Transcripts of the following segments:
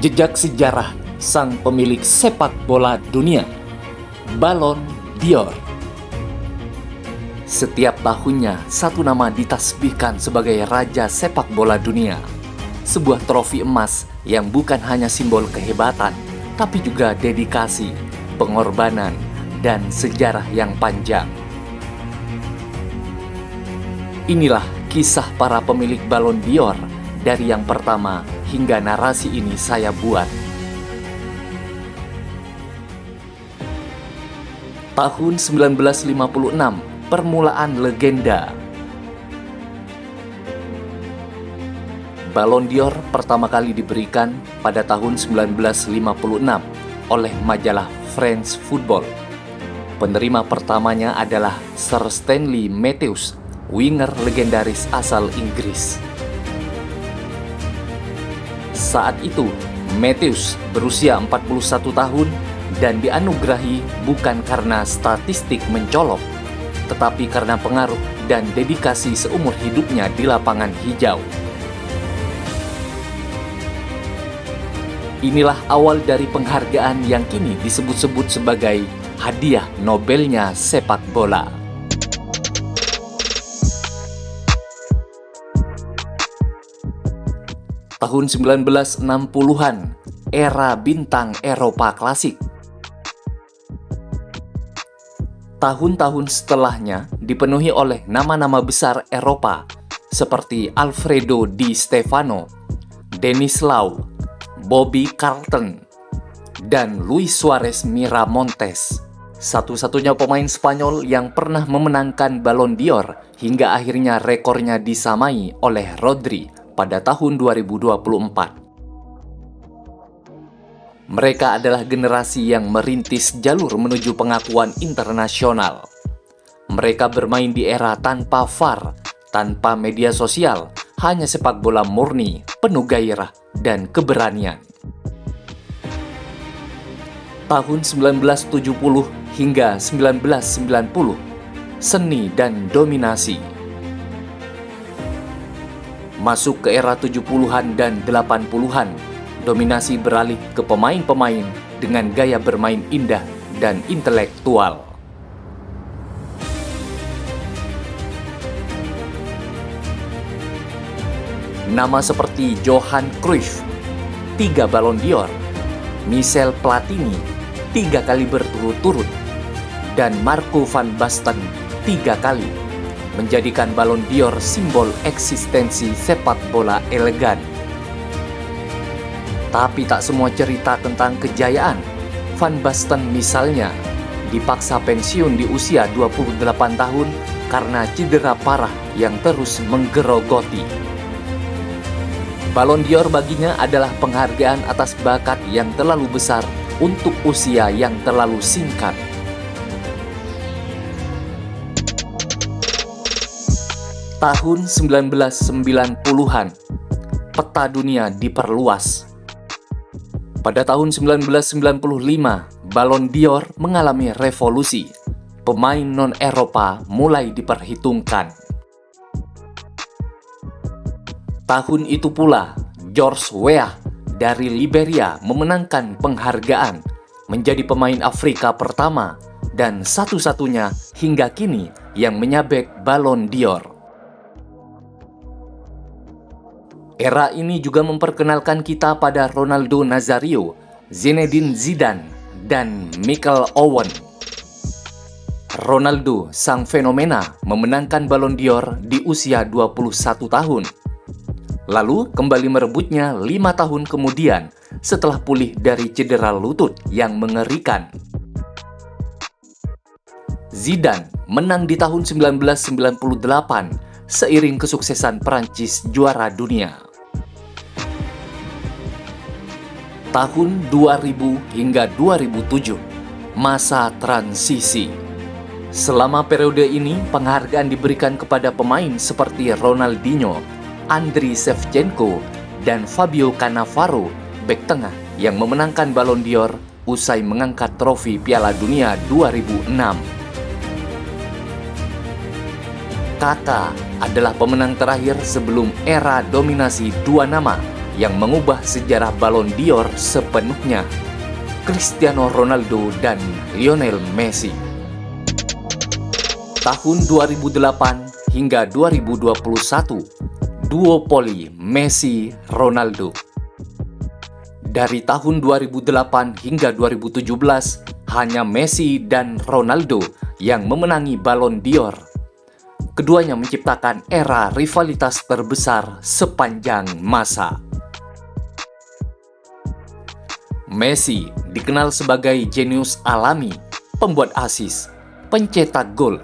Jejak sejarah sang pemilik sepak bola dunia, Ballon d'Or. Setiap tahunnya, satu nama ditasbihkan sebagai raja sepak bola dunia. Sebuah trofi emas yang bukan hanya simbol kehebatan, tapi juga dedikasi, pengorbanan, dan sejarah yang panjang. Inilah kisah para pemilik Ballon d'Or dari yang pertama hingga narasi ini saya buat. Tahun 1956, permulaan legenda. Ballon d'Or pertama kali diberikan pada tahun 1956 oleh majalah France Football. Penerima pertamanya adalah Sir Stanley Matthews, winger legendaris asal Inggris. Saat itu, Matthews berusia 41 tahun dan dianugerahi bukan karena statistik mencolok, tetapi karena pengaruh dan dedikasi seumur hidupnya di lapangan hijau. Inilah awal dari penghargaan yang kini disebut-sebut sebagai hadiah Nobelnya sepak bola. Tahun 1960-an, era bintang Eropa klasik. Tahun-tahun setelahnya dipenuhi oleh nama-nama besar Eropa seperti Alfredo Di Stefano, Denis Lau, Bobby Charlton, dan Luis Suarez Miramontes. Satu-satunya pemain Spanyol yang pernah memenangkan Ballon d'Or hingga akhirnya rekornya disamai oleh Rodri pada tahun 2024. Mereka adalah generasi yang merintis jalur menuju pengakuan internasional. Mereka bermain di era tanpa VAR, tanpa media sosial, hanya sepak bola murni, penuh gairah dan keberanian. Tahun 1970 hingga 1990, seni dan dominasi. Masuk ke era 70-an dan 80-an, dominasi beralih ke pemain-pemain dengan gaya bermain indah dan intelektual. Nama seperti Johan Cruyff, 3 Ballon d'Or, Michel Platini, 3 kali berturut-turut, dan Marco van Basten, 3 kali, menjadikan Ballon d'Or simbol eksistensi sepak bola elegan. Tapi tak semua cerita tentang kejayaan. Van Basten misalnya dipaksa pensiun di usia 28 tahun karena cedera parah yang terus menggerogoti. Ballon d'Or baginya adalah penghargaan atas bakat yang terlalu besar untuk usia yang terlalu singkat. Tahun 1990-an, peta dunia diperluas. Pada tahun 1995, Ballon d'Or mengalami revolusi. Pemain non-Eropa mulai diperhitungkan. Tahun itu pula, George Weah dari Liberia memenangkan penghargaan menjadi pemain Afrika pertama dan satu-satunya hingga kini yang menyabet Ballon d'Or. Era ini juga memperkenalkan kita pada Ronaldo Nazario, Zinedine Zidane, dan Michael Owen. Ronaldo, sang fenomena, memenangkan Ballon d'Or di usia 21 tahun. Lalu kembali merebutnya 5 tahun kemudian setelah pulih dari cedera lutut yang mengerikan. Zidane menang di tahun 1998 seiring kesuksesan Prancis juara dunia. Tahun 2000 hingga 2007, masa transisi. Selama periode ini, penghargaan diberikan kepada pemain seperti Ronaldinho, Andriy Shevchenko, dan Fabio Cannavaro, bek tengah yang memenangkan Ballon d'Or usai mengangkat trofi Piala Dunia 2006. Kaka adalah pemenang terakhir sebelum era dominasi dua nama, yang mengubah sejarah Ballon d'Or sepenuhnya. Cristiano Ronaldo dan Lionel Messi. Tahun 2008 hingga 2021, duopoli Messi-Ronaldo. Dari tahun 2008 hingga 2017, hanya Messi dan Ronaldo yang memenangi Ballon d'Or. Keduanya menciptakan era rivalitas terbesar sepanjang masa. Messi dikenal sebagai jenius alami, pembuat assist, pencetak gol,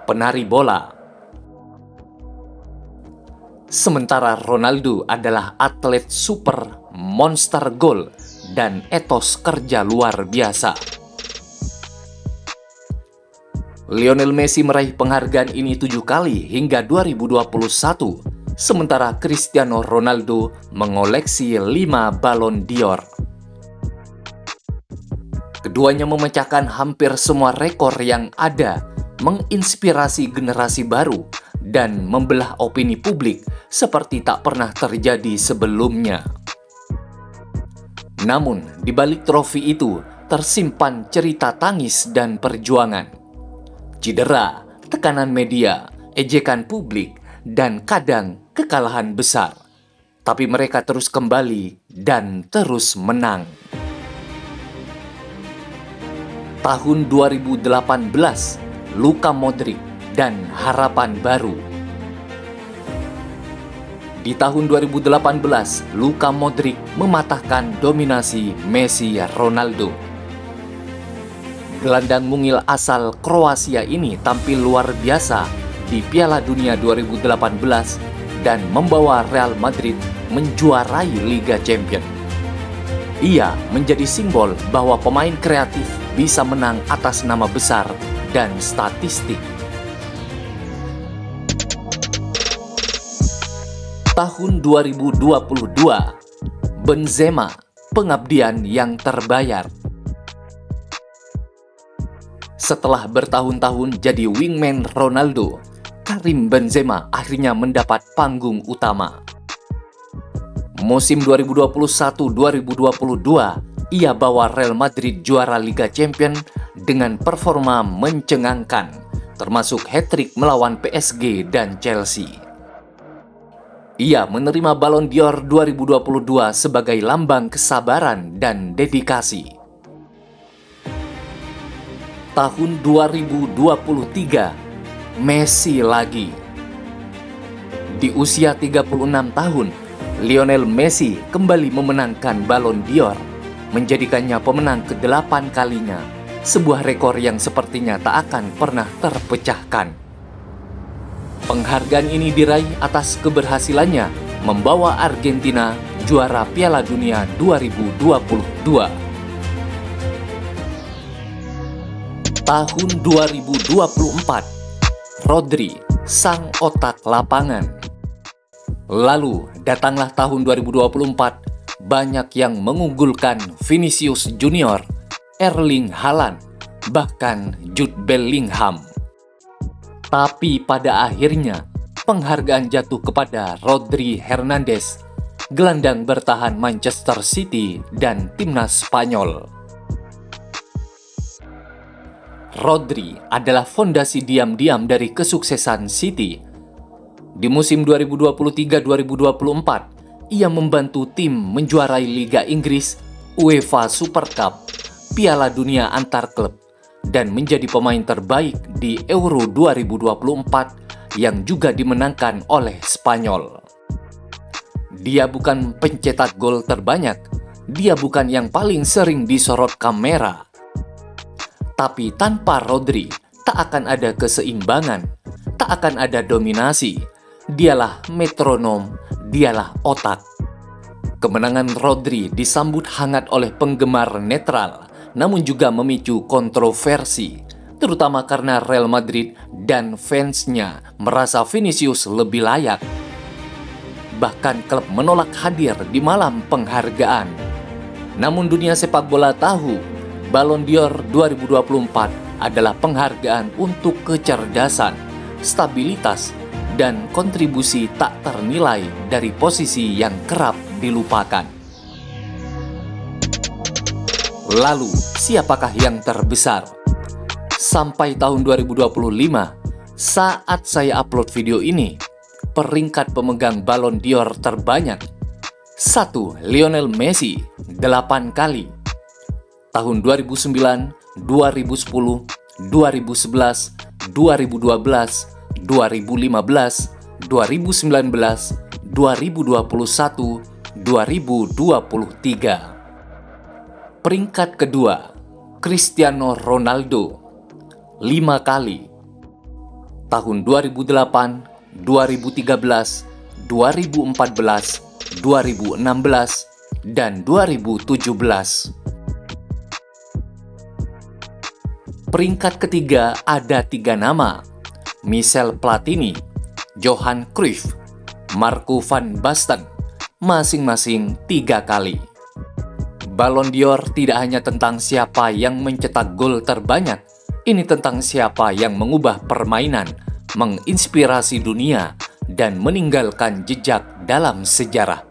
penari bola. Sementara Ronaldo adalah atlet super, monster gol, dan etos kerja luar biasa. Lionel Messi meraih penghargaan ini 7 kali hingga 2021, sementara Cristiano Ronaldo mengoleksi 5 Ballon d'Or. Keduanya memecahkan hampir semua rekor yang ada, menginspirasi generasi baru, dan membelah opini publik seperti tak pernah terjadi sebelumnya. Namun, di balik trofi itu tersimpan cerita tangis dan perjuangan. Cedera, tekanan media, ejekan publik, dan kadang kekalahan besar. Tapi mereka terus kembali dan terus menang. Tahun 2018, Luka Modric dan harapan baru. Di tahun 2018, Luka Modric mematahkan dominasi Messi-Ronaldo. Gelandang mungil asal Kroasia ini tampil luar biasa di Piala Dunia 2018 dan membawa Real Madrid menjuarai Liga Champions. Ia menjadi simbol bahwa pemain kreatif bisa menang atas nama besar dan statistik. Tahun 2022, Benzema, pengabdian yang terbayar. Setelah bertahun-tahun jadi wingman Ronaldo, Karim Benzema akhirnya mendapat panggung utama. Musim 2021-2022, ia bawa Real Madrid juara Liga Champions dengan performa mencengangkan, termasuk hat-trick melawan PSG dan Chelsea. Ia menerima Ballon d'Or 2022 sebagai lambang kesabaran dan dedikasi. Tahun 2023, Messi lagi. Di usia 36 tahun, Lionel Messi kembali memenangkan Ballon d'Or, menjadikannya pemenang ke-8 kalinya, sebuah rekor yang sepertinya tak akan pernah terpecahkan. Penghargaan ini diraih atas keberhasilannya membawa Argentina juara Piala Dunia 2022. Tahun 2024, Rodri, sang otak lapangan. Lalu datanglah tahun 2024, banyak yang mengunggulkan Vinicius Junior, Erling Haaland, bahkan Jude Bellingham. Tapi pada akhirnya, penghargaan jatuh kepada Rodri Hernandez, gelandang bertahan Manchester City dan timnas Spanyol. Rodri adalah fondasi diam-diam dari kesuksesan City. Di musim 2023-2024, ia membantu tim menjuarai Liga Inggris, UEFA Super Cup, Piala Dunia antar klub, dan menjadi pemain terbaik di Euro 2024 yang juga dimenangkan oleh Spanyol. Dia bukan pencetak gol terbanyak, dia bukan yang paling sering disorot kamera. Tapi tanpa Rodri, tak akan ada keseimbangan, tak akan ada dominasi. Dialah metronom, dialah otak. Kemenangan Rodri disambut hangat oleh penggemar netral, namun juga memicu kontroversi, terutama karena Real Madrid dan fansnya merasa Vinicius lebih layak. Bahkan klub menolak hadir di malam penghargaan. Namun dunia sepak bola tahu, Ballon d'Or 2024 adalah penghargaan untuk kecerdasan, stabilitas, dan kontribusi tak ternilai dari posisi yang kerap dilupakan. Lalu, siapakah yang terbesar? Sampai tahun 2025, saat saya upload video ini, peringkat pemegang Ballon d'Or terbanyak 1. Lionel Messi 8 kali. Tahun 2009, 2010, 2011, 2012, 2015, 2019, 2021, 2023. Peringkat kedua, Cristiano Ronaldo 5 kali. Tahun 2008, 2013, 2014, 2016, dan 2017. Peringkat ketiga ada 3 nama, Michel Platini, Johan Cruyff, Marco van Basten, masing-masing 3 kali. Ballon d'Or tidak hanya tentang siapa yang mencetak gol terbanyak, ini tentang siapa yang mengubah permainan, menginspirasi dunia, dan meninggalkan jejak dalam sejarah.